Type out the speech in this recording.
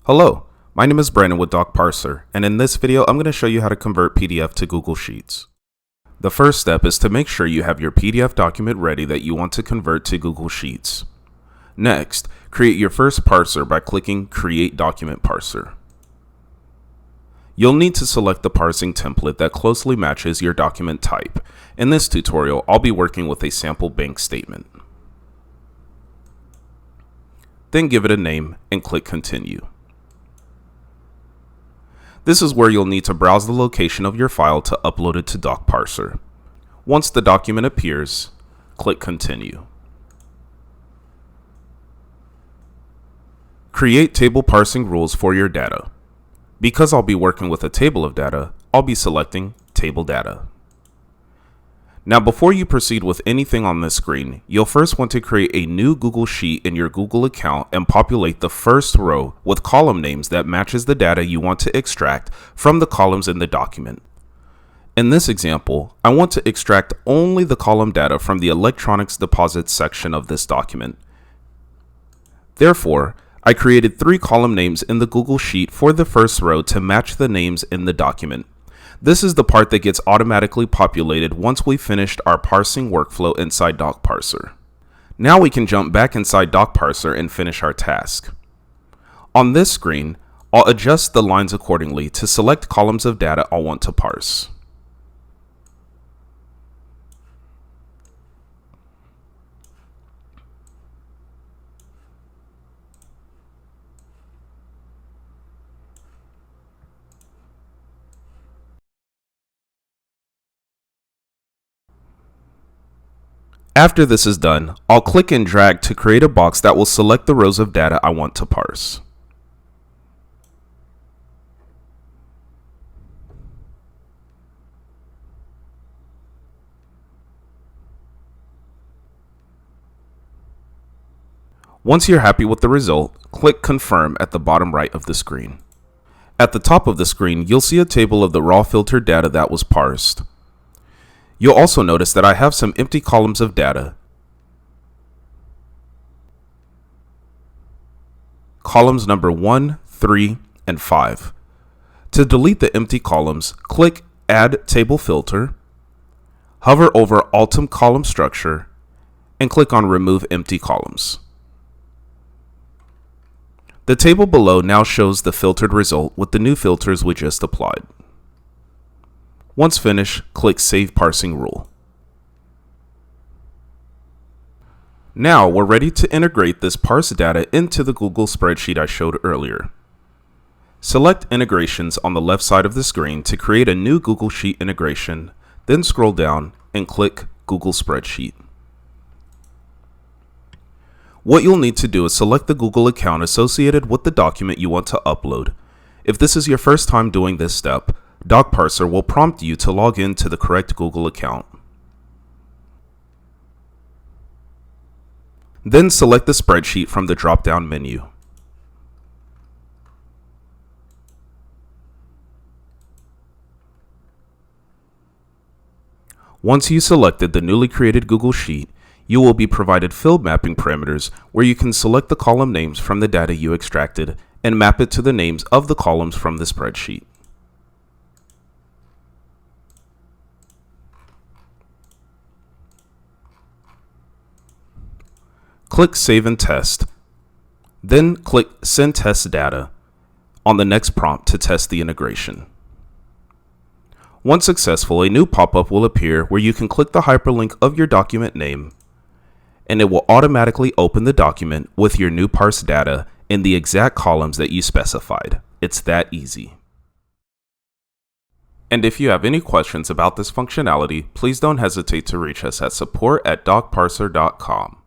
Hello, my name is Brandon with Docparser, and in this video I'm going to show you how to convert PDF to Google Sheets. The first step is to make sure you have your PDF document ready that you want to convert to Google Sheets. Next, create your first parser by clicking Create Document Parser. You'll need to select the parsing template that closely matches your document type. In this tutorial, I'll be working with a sample bank statement. Then give it a name and click Continue. This is where you'll need to browse the location of your file to upload it to Docparser. Once the document appears, click Continue. Create table parsing rules for your data. Because I'll be working with a table of data, I'll be selecting Table Data. Now, before you proceed with anything on this screen, you'll first want to create a new Google Sheet in your Google account and populate the first row with column names that matches the data you want to extract from the columns in the document. In this example, I want to extract only the column data from the electronics deposits section of this document. Therefore, I created 3 column names in the Google Sheet for the first row to match the names in the document. This is the part that gets automatically populated once we've finished our parsing workflow inside Docparser. Now we can jump back inside Docparser and finish our task. On this screen, I'll adjust the lines accordingly to select columns of data I want to parse. After this is done, I'll click and drag to create a box that will select the rows of data I want to parse. Once you're happy with the result, click Confirm at the bottom right of the screen. At the top of the screen, you'll see a table of the raw filtered data that was parsed. You'll also notice that I have some empty columns of data. Columns number 1, 3, and 5. To delete the empty columns, click Add Table Filter, hover over Ultimate Column Structure, and click on Remove Empty Columns. The table below now shows the filtered result with the new filters we just applied. Once finished, click Save Parsing Rule. Now we're ready to integrate this parse data into the Google Spreadsheet I showed earlier. Select Integrations on the left side of the screen to create a new Google Sheet integration, then scroll down and click Google Spreadsheet. What you'll need to do is select the Google account associated with the document you want to upload. If this is your first time doing this step, Docparser will prompt you to log in to the correct Google account. Then select the spreadsheet from the drop-down menu. Once you selected the newly created Google Sheet, you will be provided field mapping parameters where you can select the column names from the data you extracted and map it to the names of the columns from the spreadsheet. Click Save and Test, then click Send Test Data on the next prompt to test the integration. Once successful, a new pop-up will appear where you can click the hyperlink of your document name, and it will automatically open the document with your new parse data in the exact columns that you specified. It's that easy. And if you have any questions about this functionality, please don't hesitate to reach us at support@docparser.com.